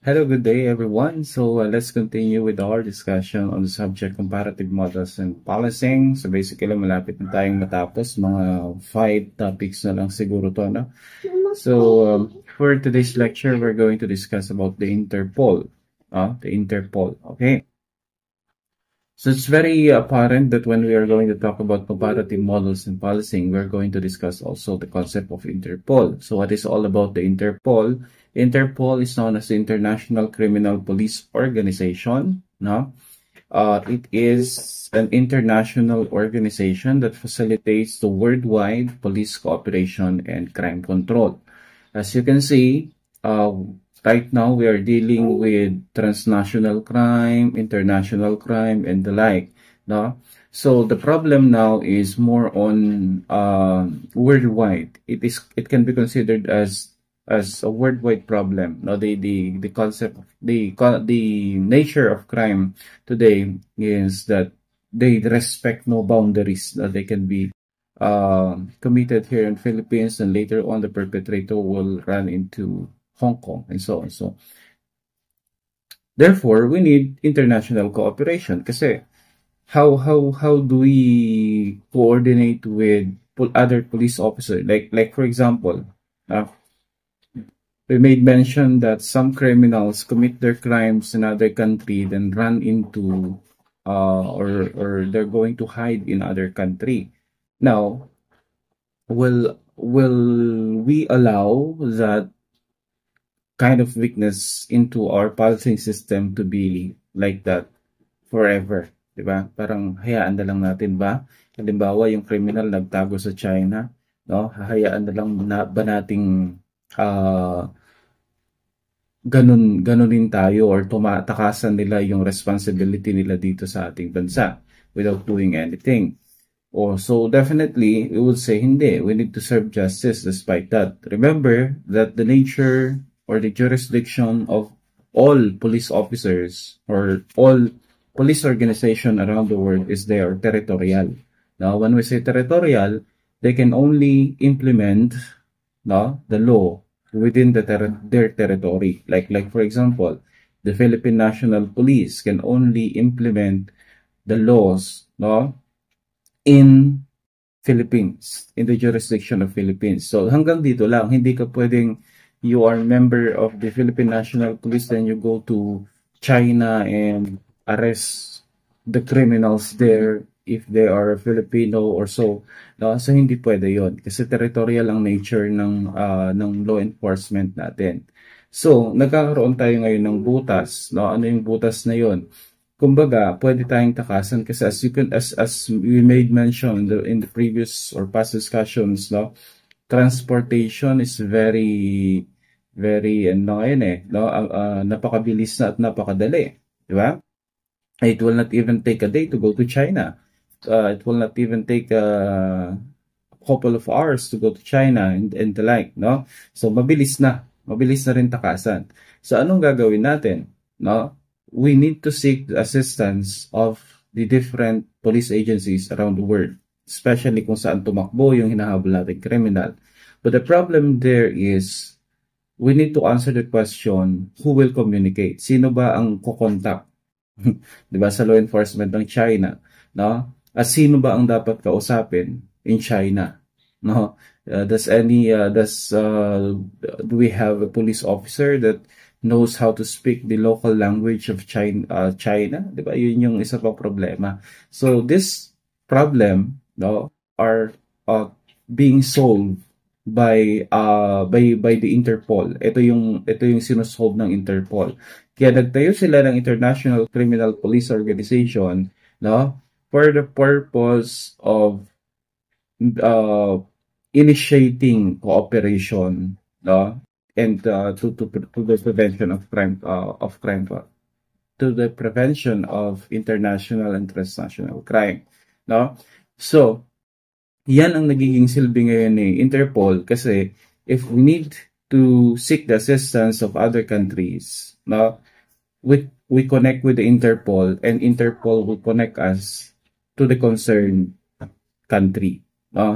Hello, good day everyone. So let's continue with our discussion on the subject comparative models and policing. So basically, malapit na tayong matapos. Mga 5 topics na lang siguro to, no? So for today's lecture, we're going to discuss about the Interpol. The Interpol, okay? So it's very apparent that when we are going to talk about comparative models and policing, we're going to discuss also the concept of Interpol. So what is all about the Interpol? Interpol is known as the International Criminal Police Organization. No? It is an international organization that facilitates the worldwide police cooperation and crime control. As you can see, right now we are dealing with transnational crime, international crime, and the like. No? So the problem now is more on worldwide. It can be considered as a worldwide problem. No, the concept, the nature of crime today is that they respect no boundaries. That they can be committed here in Philippines, and later on the perpetrator will run into Hong Kong and so on. So therefore, we need international cooperation. Kasi how do we coordinate with other police officers? Like for example, we made mention that some criminals commit their crimes in other country, then run into or they're going to hide in other country. Now, will we allow that kind of weakness into our policing system to be like that forever? Diba? Parang hayaan na lang natin ba? Halimbawa, yung criminal nagtago sa China, no? Hahayaan na lang ba nating ganunin tayo or tumatakasan nila yung responsibility nila dito sa ating bansa without doing anything? Or so definitely we would say hindi. We need to serve justice despite that. Remember that the nature or the jurisdiction of all police officers or all police organization around the world is they are territorial. Now, when we say territorial, they can only implement the law within their territory. Like for example, the Philippine National Police can only implement the laws in Philippines, in the jurisdiction of Philippines. So hanggang dito lang, hindi ka pwedeng you are member of the Philippine National Police, then you go to China and arrest the criminals there if they are Filipino or so. No? So hindi pwede yon kasi territorial ang nature ng law enforcement natin. So nagkakaroon tayo ngayon ng butas. No? Ano yung butas na yon? Kumbaga, pwede tayong takasan kasi as we made mention in the previous or past discussions, transportation is very napakabilis na at napakadali, di ba? It will not even take a day to go to China. It will not even take a couple of hours to go to China and the like, no? So mabilis na rin takasan. So anong gagawin natin, no? We need to seek the assistance of the different police agencies around the world, especially kung saan tumakbo yung hinahabol nating criminal. But the problem there is, we need to answer the question, who will communicate? Sino ba ang kukontak? Diba, sa law enforcement ng China, no? At sino ba ang dapat kausapin in China? No? Do we have a police officer that knows how to speak the local language of China? Diba? Yun yung isa pang problema. So this problem, are being solved by the Interpol. Ito yung sinusolve ng Interpol. Kaya nagtayo sila ng International Criminal Police Organization, for the purpose of initiating cooperation, and to the prevention of crime, to the prevention of international and transnational crime, So yan ang nagiging silbi ngayon ni Interpol kasi if we need to seek the assistance of other countries, we connect with the Interpol and Interpol will connect us to the concerned country.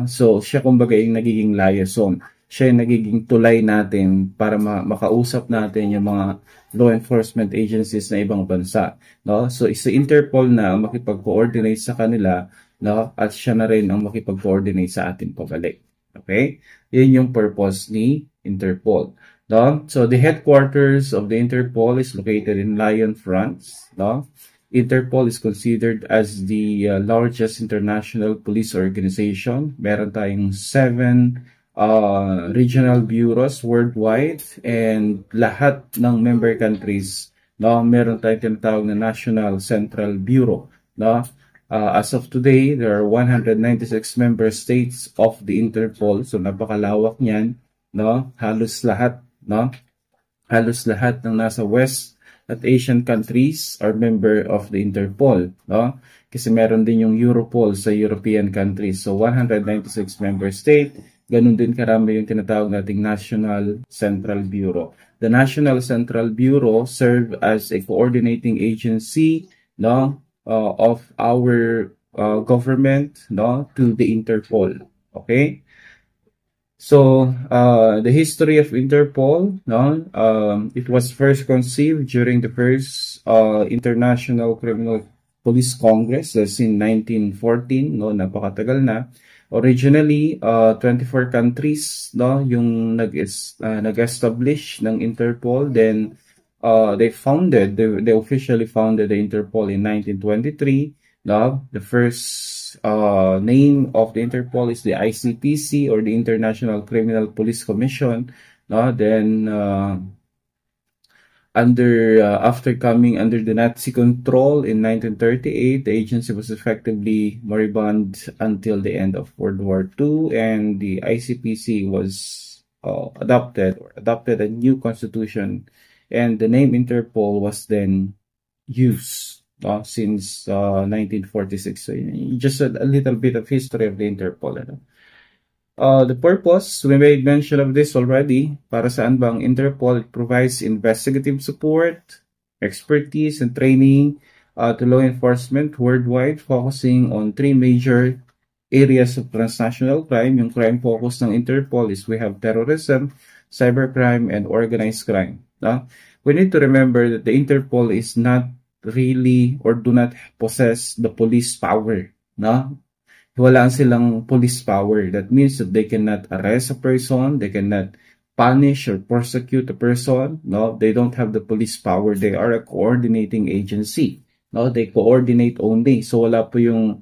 So siya kumbaga yung nagiging liaison. siya yung nagiging tulay natin para makausap natin yung mga law enforcement agencies na ibang bansa, no? So, isa Interpol na ang makipag-coordinate sa kanila, no? At siya na rin ang makipag-coordinate sa atin pabalik. Okay? Yun yung purpose ni Interpol. No? So, the headquarters of the Interpol is located in Lyon, France. No? Interpol is considered as the largest international police organization. Meron tayong 7 regional bureaus worldwide, and lahat ng member countries, no, meron tayong tinatawag na National Central Bureau. No? As of today, there are 196 member states of the Interpol. So, napakalawak niyan. No? Halos lahat, no? Halos lahat ng nasa West at Asian countries are member of the Interpol, no? Kasi meron din yung Europol sa European countries. So, 196 member state. Ganun din karami yung tinatawag nating National Central Bureau. The National Central Bureau serve as a coordinating agency, no, of our government, no, to the Interpol. Okay? So, the history of Interpol, no, it was first conceived during the first International Criminal Police Congress, that's in 1914, no, napakatagal na. Originally, 24 countries, no, yung nag-establish ng Interpol. Then, they officially founded the Interpol in 1923. No, the first name of the Interpol is the ICPC, or the International Criminal Police Commission. No, then after coming under the Nazi control in 1938, the agency was effectively moribund until the end of World War II, and the ICPC was adopted a new constitution, and the name Interpol was then used since 1946. So, just a little bit of history of the Interpol. The purpose, we made mention of this already. Para saan ba ang Interpol? It provides investigative support, expertise, and training to law enforcement worldwide, focusing on 3 major areas of transnational crime. Yung crime focus ng Interpol is we have terrorism, cybercrime, and organized crime. We need to remember that the Interpol is not really, or do not possess the police power. No? Wala silang police power. That means that they cannot arrest a person, they cannot punish or prosecute a person. No, they don't have the police power. They are a coordinating agency. No, they coordinate only. So wala po yung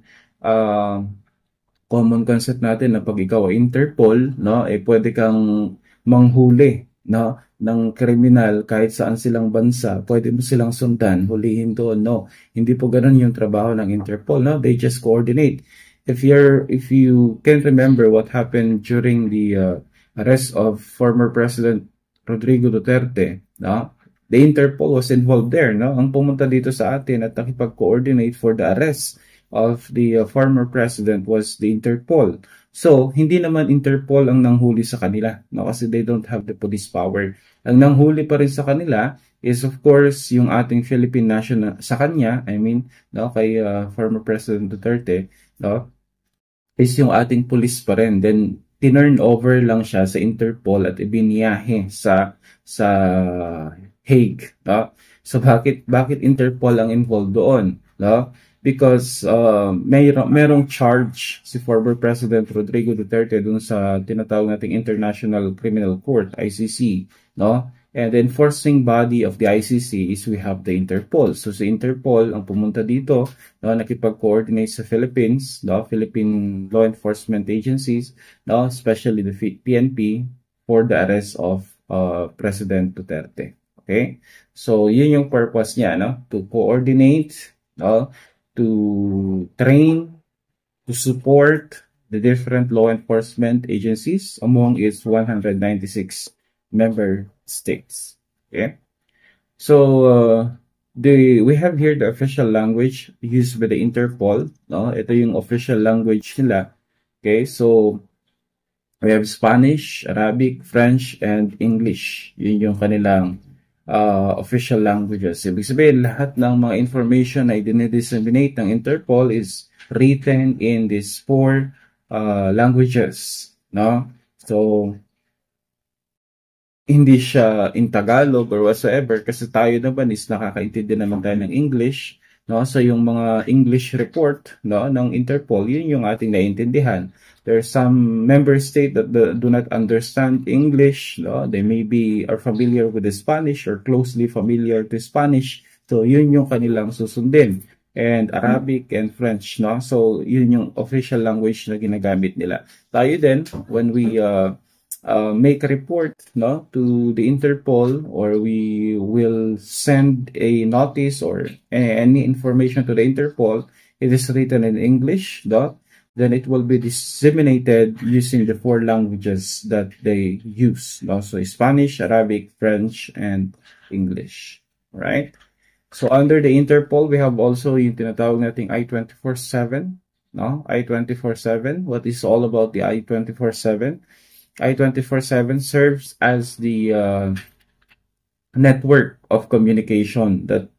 common concept natin na pag ikaw ay Interpol, no, pwede kang manghuli, no, ng kriminal kahit saan silang bansa, pwede mo silang sundan, hulihin doon. No, hindi po ganun yung trabaho ng Interpol. No, they just coordinate. If you can remember what happened during the arrest of former President Rodrigo Duterte, no, the Interpol was involved there. No, ang pumunta dito sa atin at nakipag-coordinate for the arrest of the former president was the Interpol. So, hindi naman Interpol ang nanghuli sa kanila, no, kasi they don't have the police power. Ang nanghuli pa rin sa kanila is of course yung ating Philippine national sa kanya, no, kay former President Duterte, no, is yung ating police pa rin. Then tinurn over lang siya sa Interpol at ibiniyahe sa Hague, no? So bakit Interpol ang involved doon, no? Because merong charge si former President Rodrigo Duterte dun sa tinatawag nating International Criminal Court, ICC, no? And the enforcing body of the ICC is we have the Interpol. So si Interpol ang pumunta dito, no, nakipag-coordinate sa Philippines, no, Philippine law enforcement agencies, no, especially the PNP, for the arrest of President Duterte. Okay? So yun yung purpose niya, no? To coordinate, no, to train, to support the different law enforcement agencies among its 196 member states. Okay, so we have here the official language used by the Interpol. No, ito yung official language nila. Okay, so we have Spanish, Arabic, French, and English. Yun yung kanilang official languages. Ibig sabihin, lahat ng mga information na i-disseminate ng Interpol is written in these 4 languages. No, so hindi siya in Tagalog or whatsoever kasi tayo naman is nakakaintindi naman tayo ng English, no? So yung mga English report, no, ng Interpol, yun yung ating naiintindihan. There are some member state that do not understand English, no? They maybe are familiar with the Spanish or closely familiar to Spanish. So yun yung kanilang susundin. And Arabic and French, no? So yun yung official language na ginagamit nila. Tayo din, when we make a report, no, to the Interpol, or we will send a notice or any information to the Interpol, it is written in English, no, then it will be disseminated using the 4 languages that they use, no? So Spanish, Arabic, French, and English, right? So under the Interpol, we have also yung tinatawag nating I-24/7, no? I-24/7. What is all about the I-24/7? I-24/7 serves as the network of communication that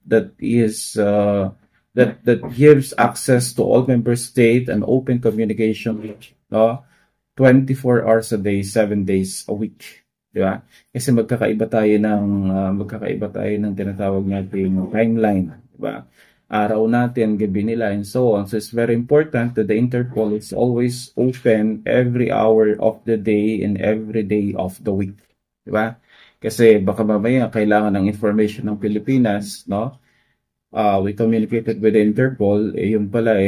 gives access to all member state and open communication, 24 hours a day, 7 days a week. Di ba? Kasi magkakaiba tayo ng tinatawag nating timeline, di ba? Araw natin, gabi nila, and so on. So it's very important that the Interpol is always open every hour of the day and every day of the week. Di ba? Kasi baka mamaya kailangan ng information ng Pilipinas, no? We communicated with the Interpol, yun pala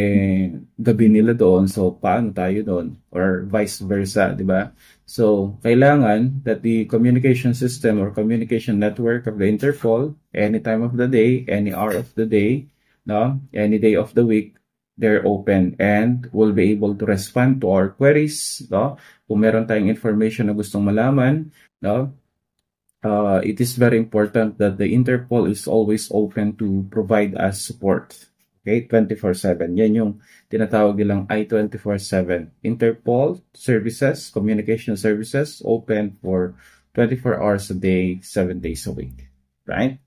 gabi nila doon, so paano tayo doon? Or vice versa, di ba? So, kailangan that the communication system or communication network of the Interpol, any time of the day, any hour of the day, no, any day of the week, they're open and will be able to respond to our queries, no? Kung meron tayong information na gustong malaman, no? It is very important that the Interpol is always open to provide us support. Okay, 24/7. Yan yung tinatawag nilang I-24/7. Interpol services, communication services, open for 24 hours a day, 7 days a week. Right?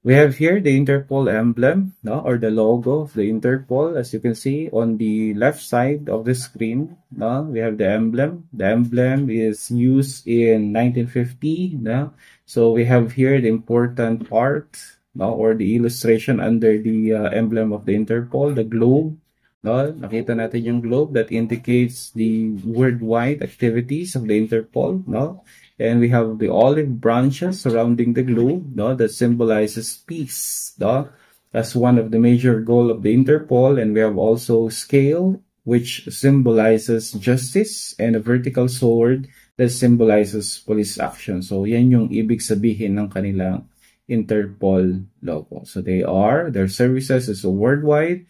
We have here the Interpol emblem, no, or the logo of the Interpol. As you can see on the left side of the screen, no, we have the emblem. The emblem is used in 1950. No? So we have here the important part, no, or the illustration under the emblem of the Interpol, the globe. No? Nakita natin yung globe that indicates the worldwide activities of the Interpol. No? And we have the olive branches surrounding the globe, no, that symbolizes peace, no, as one of the major goal of the Interpol. And we have also scale, which symbolizes justice, and a vertical sword that symbolizes police action. So yan yung ibig sabihin ng kanilang Interpol logo. So their services is worldwide.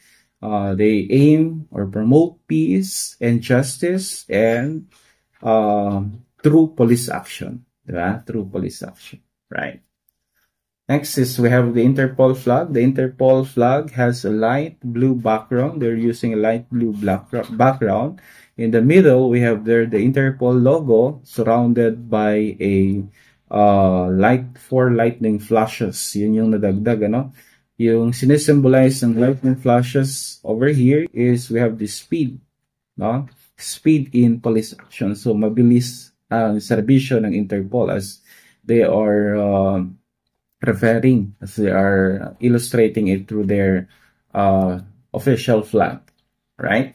They aim or promote peace and justice and through police action, diba? Through police action, right? Next is we have the Interpol flag. The Interpol flag has a light blue background. They're using a light blue background. In the middle, we have there the Interpol logo surrounded by a 4 lightning flashes. Yun yung nadagdag, ano? Yung sinesymbolize ng lightning flashes over here is we have the speed, no? Speed in police action. So mabilis ang serbisyo ng Interpol as they are referring, as they are illustrating it through their official flag, right?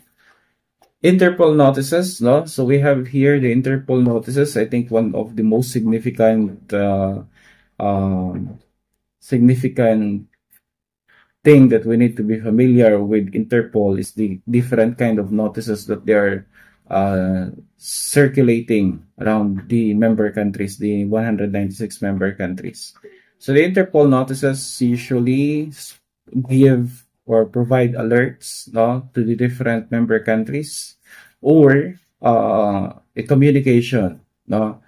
Interpol notices, no? So we have here the Interpol notices. I think one of the most significant thing that we need to be familiar with Interpol is the different kind of notices that they are circulating around the member countries, the 196 member countries. So the Interpol notices usually give or provide alerts, no, to the different member countries, or a communication, no,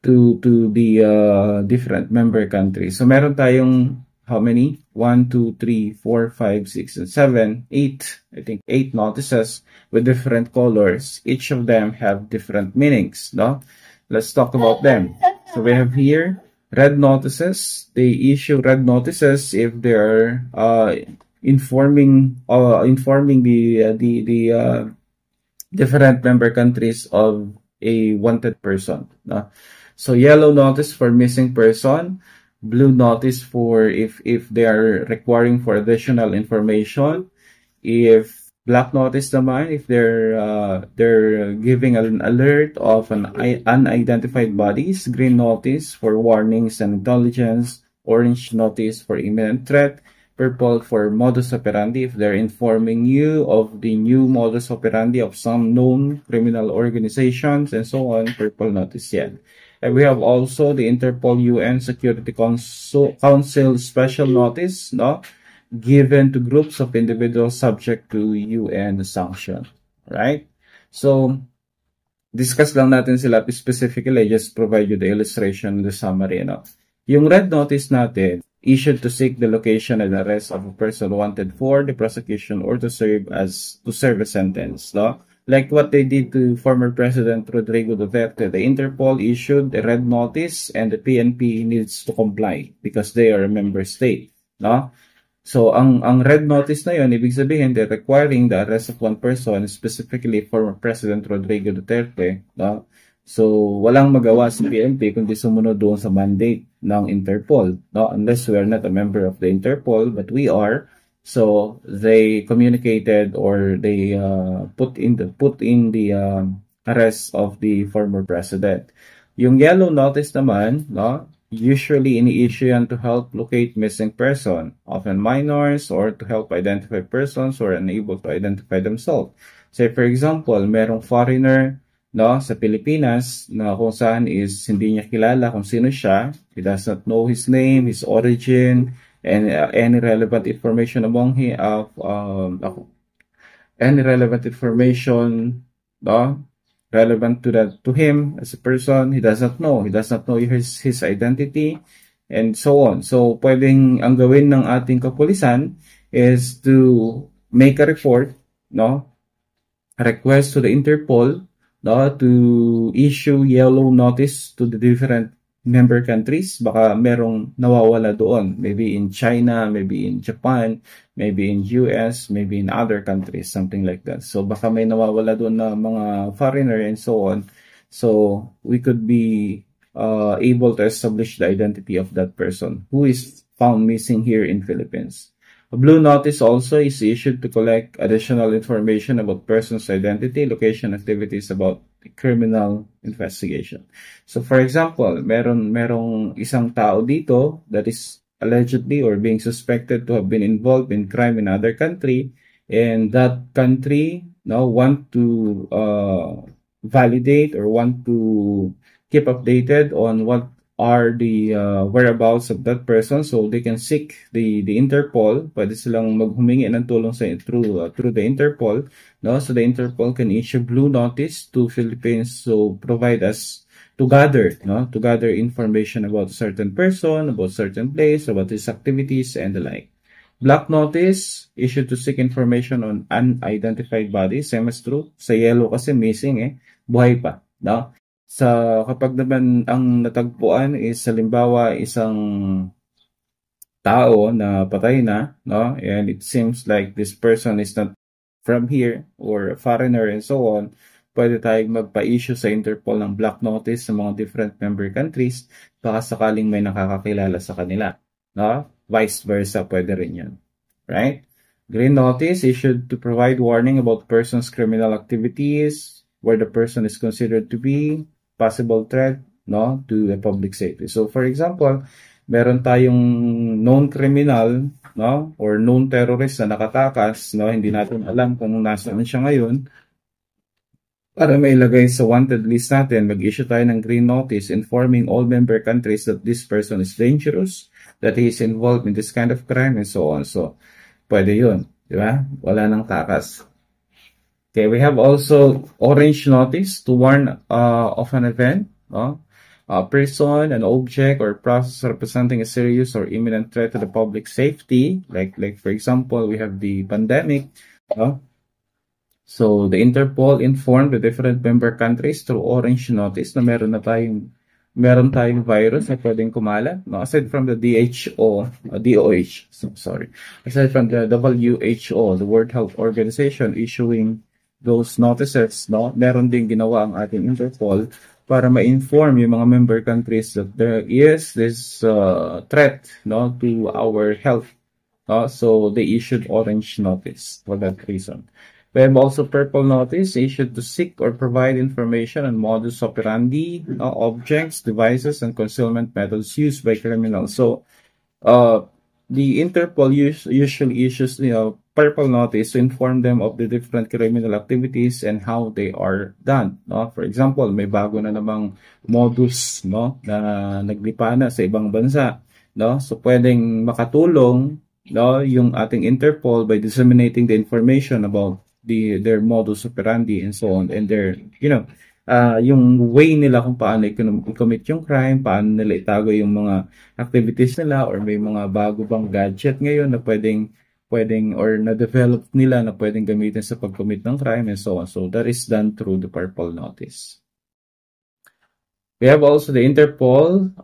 to the different member countries. So meron tayong how many? 1, 2, 3, 4, 5, 6, and 7, 8. I think 8 notices with different colors. Each of them have different meanings, no? Let's talk about them. So we have here red notices. They issue red notices if they're informing the different member countries of a wanted person, no? So yellow notice for missing person, blue notice for if they are requiring for additional information, if black notice naman if they're giving an alert of an unidentified bodies, green notice for warnings and intelligence, orange notice for imminent threat, purple for modus operandi if they're informing you of the new modus operandi of some known criminal organizations, and so on, purple notice yan. And we have also the Interpol UN Security Council special notice, no, given to groups of individuals subject to UN sanction, right? So discuss lang natin sila specifically, just provide you the illustration, the summary, no? Yung red notice natin, issued to seek the location and arrest of a person wanted for the prosecution or to serve a sentence, no? Like what they did to former President Rodrigo Duterte. The Interpol issued a red notice and the PNP needs to comply because they are a member state, no? So, ang red notice na yun, ibig sabihin, they're requiring the arrest of one person, specifically former President Rodrigo Duterte, no? So, walang magawa si PNP kundi sumunod doon sa mandate ng Interpol, no? Unless we are not a member of the Interpol, but we are. So, they communicated or they put in the arrest of the former president. Yung yellow notice naman, no? Usually ini-issue yan to help locate missing person, often minors, or to help identify persons who are unable to identify themselves. Say for example, merong foreigner, no, sa Pilipinas na kung saan is hindi niya kilala kung sino siya. He does not know his name, his origin, and any relevant information among him any relevant information, no, relevant to him as a person. He does not know his identity, and so on. So pwedeng ang gawin ng ating kapulisan is to make a report, no, a request to the Interpol, no, to issue yellow notice to the different member countries. Baka merong nawawala doon, maybe in China, maybe in Japan, maybe in US, maybe in other countries, something like that. So baka may nawawala doon na mga foreigner and so on. So we could be able to establish the identity of that person who is found missing here in Philippines. A blue notice also is issued to collect additional information about person's identity, location, activities about criminal investigation. So for example, merong isang tao dito that is allegedly or being suspected to have been involved in crime in other country, and that country now want to validate or want to keep updated on what are the whereabouts of that person, so they can seek the Interpol. Pwede silang maghumingi ng tulong sa through the Interpol, no? So the Interpol can issue blue notice to Philippines, so provide us to gather information about a certain person, about certain place, about his activities and the like. Black notice issued to seek information on unidentified bodies. Same as true sa yellow kasi missing, buhay pa, no? Sa kapag naman ang natagpuan is halimbawa isang tao na patay na, no, and it seems like this person is not from here or a foreigner and so on, pwede tayong magpa-issue sa Interpol ng black notice sa mga different member countries baka sakaling may nakakakilala sa kanila, no? Vice versa, pwede rin yun, right? Green notice issued to provide warning about person's criminal activities where the person is considered to be possible threat, no, to the public safety. So for example, meron tayong known criminal, no, or known terrorist na nakatakas, no, hindi natin alam kung nasaan siya ngayon. Para mailagay sa wanted list natin, mag-issue tayo ng green notice informing all member countries that this person is dangerous, that he is involved in this kind of crime, and so on. So pwede yun, di ba? Wala nang takas. Okay, we have also orange notice to warn of an event, a person, an object, or process representing a serious or imminent threat to the public safety. Like for example, we have the pandemic. So the Interpol informed the different member countries through orange notice na meron tayong virus na pwedeng kumalat. No? Aside from the DOH, aside from the WHO, the World Health Organization issuing those notices, no, meron din ginawa ang ating Interpol para ma-inform yung mga member countries that there is this threat, no, to our health. So they issued orange notice for that reason. We have also purple notice issued to seek or provide information on modus operandi, objects, devices, and concealment methods used by criminals. So uh, the Interpol usually issues, purple notice to inform them of the different criminal activities and how they are done. No? For example, may bago na namang modus, no, na naglipa na sa ibang bansa. No? So pwedeng makatulong, no, yung ating Interpol by disseminating the information about their modus operandi and so on, and their, yung way nila kung paano i-commit yung crime, paano nila itago yung mga activities nila, or may mga bago bang gadget ngayon na pwedeng or na-develop nila na pwedeng gamitin sa pag-commit ng crime and so on. So that is done through the purple notice. We have also the Interpol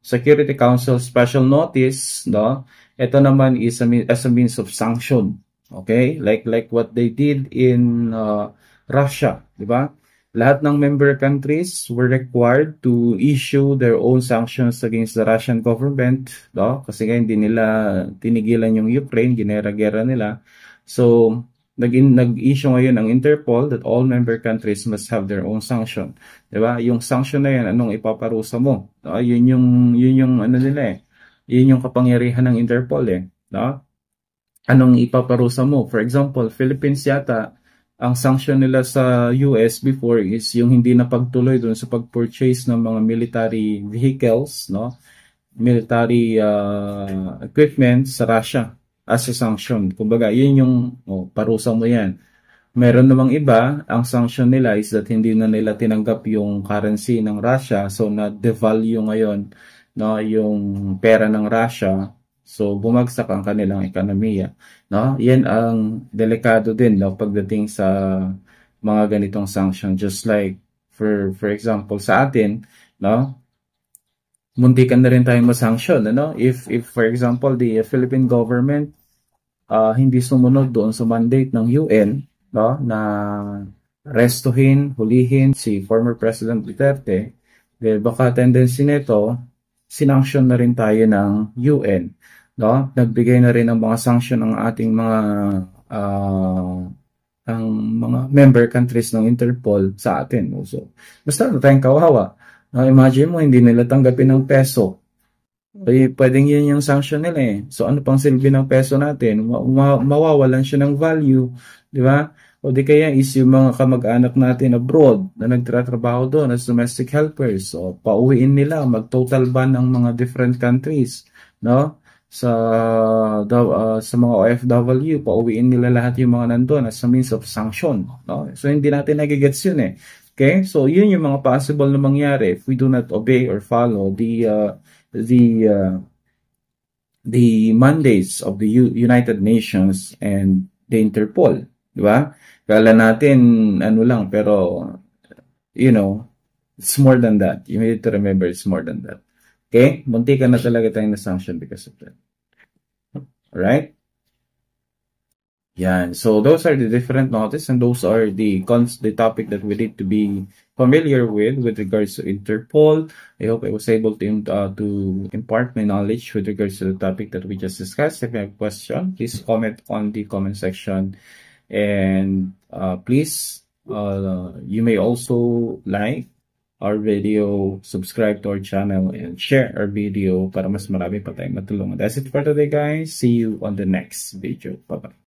Security Council Special Notice, no? Ito naman is as a means of sanction. Okay? Like what they did in Russia, di ba? Lahat ng member countries were required to issue their own sanctions against the Russian government, no? Kasi nga hindi nila tinigilan yung Ukraine, ginera-gera nila. So, nag-issue ngayon ang Interpol that all member countries must have their own sanction. 'Di ba? Yung sanction na 'yan, anong ipaparusa mo? No? Yun yung ano nila eh. Yun yung kapangyarihan ng Interpol eh, no? Anong ipaparusa mo? For example, Philippines yata, ang sanction nila sa US before is yung hindi na pagtuloy doon sa pag-purchase ng mga military vehicles, no? Military equipment sa Russia as a sanction. Kumbaga, yun yung parusa mo yan. Meron namang iba, ang sanction nila is that hindi na nila tinanggap yung currency ng Russia, so na-devalue ngayon, no, yung pera ng Russia. So, bumagsak ang kanilang ekonomiya. No? Yan ang delikado din, no, pagdating sa mga ganitong sanction. Just like, for example, sa atin, no, muntikan na rin tayong masanction. Ano? If for example, the Philippine government hindi sumunod doon sa mandate ng UN, no, na restuhin, hulihin si former President Duterte, baka tendency nito, sinanction na rin tayo ng UN. No? Nagbigay na rin ng mga sanction ang ating mga ang mga member countries ng Interpol sa atin. So, basta na tayong kawawa. No? Imagine mo, hindi nila tanggapin ng peso. Pwedeng yun yung sanction nila eh. So, ano pang silbi ng peso natin? Mawawalan siya ng value. Di ba? O di kaya is yung mga kamag-anak natin abroad na nagtratrabaho doon as domestic helpers. So, pauwiin nila, mag-total ban ng mga different countries. No? Sa mga OFW, pauwiin nila lahat yung mga nandun as a means of sanction. No? So, hindi natin nagigets yun eh. Okay? So, yun yung mga possible na mangyari if we do not obey or follow the mandates of the United Nations and the Interpol. Di ba? Kala natin, ano lang, pero, it's more than that. You need to remember it's more than that. Okay? Munti ka na talaga tayong na-sanction because of that. Alright? Yan. So, those are the different notices and those are the topic that we need to be familiar with regards to Interpol. I hope I was able to impart my knowledge with regards to the topic that we just discussed. If you have a question, please comment on the comment section. And please, you may also like our video, subscribe to our channel, and share our video para mas marami pa tayong matulungan. That's it for today, guys. See you on the next video. Bye-bye.